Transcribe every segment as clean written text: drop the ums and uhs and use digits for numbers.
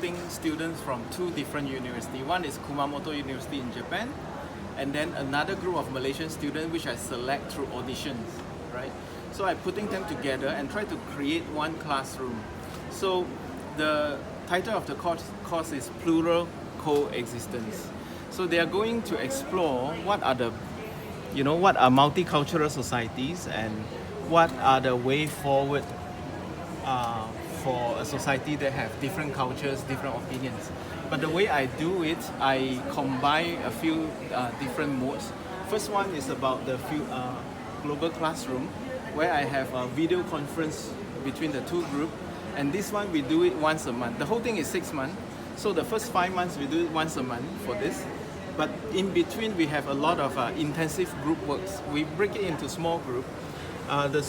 picking students from two different universities. One is Kumamoto University in Japan, and then another group of Malaysian students which I select through auditions, right? So I'm putting them together and try to create one classroom. So the title of the course is Plural Coexistence. So they are going to explore what are multicultural societies and what are the way forward for a society that have different cultures, different opinions. But the way I do it, I combine a few different modes. First one is about the global classroom, where I have a video conference between the two groups. And this one we do it once a month. The whole thing is 6 months. So the first 5 months we do it once a month for this. But in between we have a lot of intensive group works. We break it into small group. The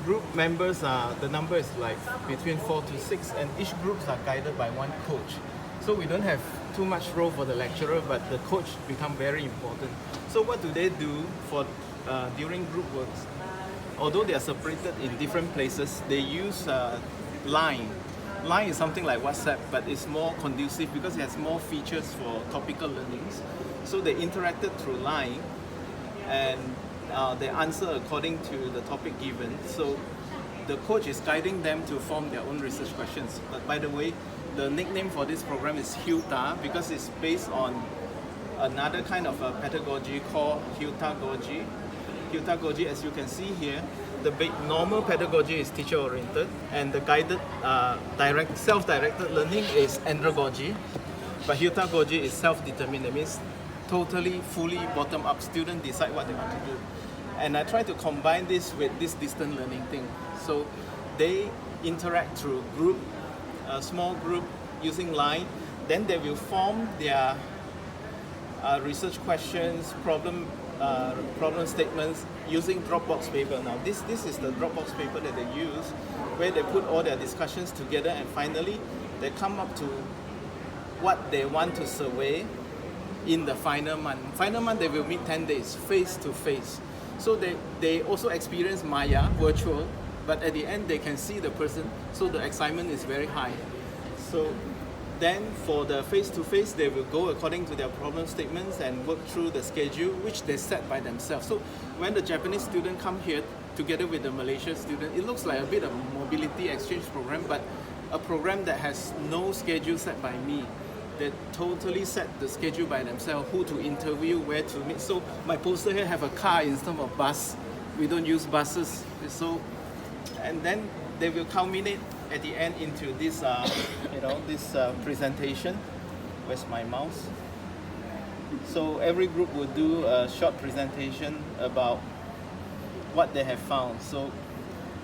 group members, the number is like between 4 to 6, and each groups are guided by one coach. So we don't have too much role for the lecturer, but the coach become very important. So what do they do for during group works? Although they are separated in different places, they use Line. Line is something like WhatsApp, but it's more conducive because it has more features for topical learnings. So they interacted through Line, and they answer according to the topic given. So the coach is guiding them to form their own research questions. But by the way, the nickname for this program is Hyuta because it's based on another kind of a pedagogy called Hyutagogy. Hyutagogy, as you can see here, the normal pedagogy is teacher-oriented, and the guided, self-directed learning is andragogy. But Hyutagogy is self-determined. That means totally, fully bottom-up. Students decide what they want to do. And I try to combine this with this distant learning thing. So they interact through group, a small group using Line. Then they will form their research questions, problem statements using Dropbox paper. Now this is the Dropbox paper that they use, where they put all their discussions together, and finally they come up to what they want to survey in the final month. Final month they will meet 10 days, face to face. So they also experience Maya, virtual, but at the end they can see the person, so the excitement is very high. So then for the face-to-face, they will go according to their problem statements and work through the schedule which they set by themselves. So when the Japanese student come here together with the Malaysian student, it looks like a bit of a mobility exchange program, but a program that has no schedule set by me. They totally set the schedule by themselves, who to interview, where to meet. So my poster here have a car instead of bus. We don't use buses. So, and then they will culminate at the end into this, presentation. Where's my mouse? So every group will do a short presentation about what they have found. So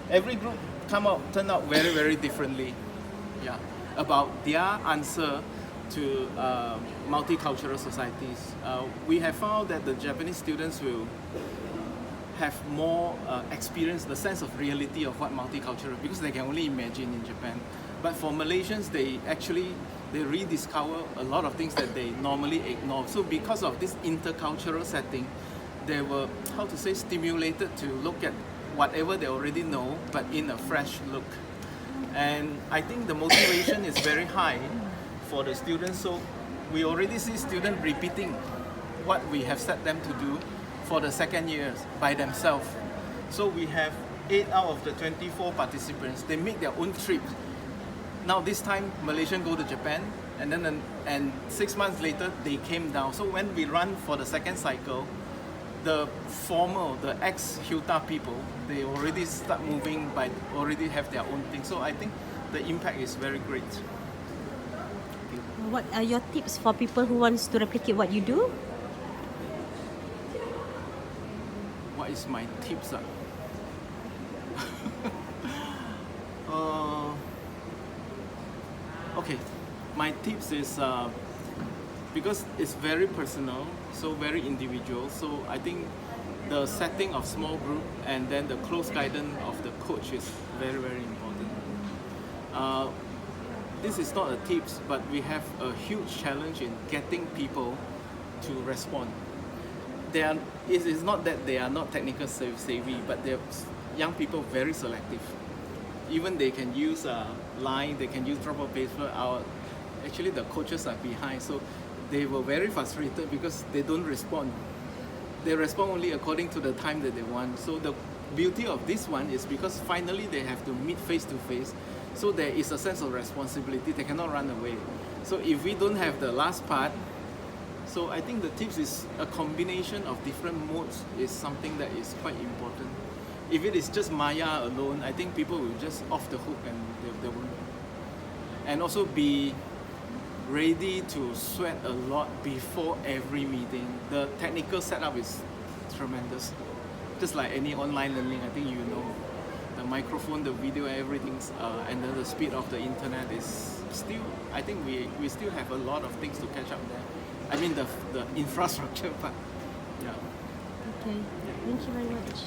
every group turn out very, very differently. Yeah, about their answer to multicultural societies. We have found that the Japanese students will have more experience, the sense of reality of what multicultural, because they can only imagine in Japan. But for Malaysians, they rediscover a lot of things that they normally ignore. So because of this intercultural setting, they were, stimulated to look at whatever they already know, but in a fresh look. And I think the motivation is very high for the students. So we already see students repeating what we have set them to do for the second years by themselves. So we have 8 out of the 24 participants. They make their own trip. Now this time Malaysian go to Japan, and 6 months later they came down. So when we run for the second cycle, the ex-Hyuta people, they already start moving, already have their own thing. So I think the impact is very great. What are your tips for people who wants to replicate what you do? What is my tips? Okay, my tips is because it's very personal, so very individual. So I think the setting of small group and then the close guidance of the coach is very, very important. This is not a tips, but we have a huge challenge in getting people to respond. It is not that they are not technical savvy, but they're young people very selective. Even they can use Line, they can use Dropbox paper. actually the coaches are behind, so they were very frustrated because they don't respond. They respond only according to the time that they want. So the beauty of this one is because finally they have to meet face to face, so there is a sense of responsibility. They cannot run away. So if we don't have the last part, so I think the tips is a combination of different modes is something that is quite important. If it is just Maya alone, I think people will just off the hook and they won't. And also be ready to sweat a lot before every meeting. The technical setup is tremendous. Just like any online learning, I think you know, the microphone, the video, everything's, and then the speed of the internet is still, I think we still have a lot of things to catch up there. I mean the infrastructure part. Yeah. Okay. Thank you very much.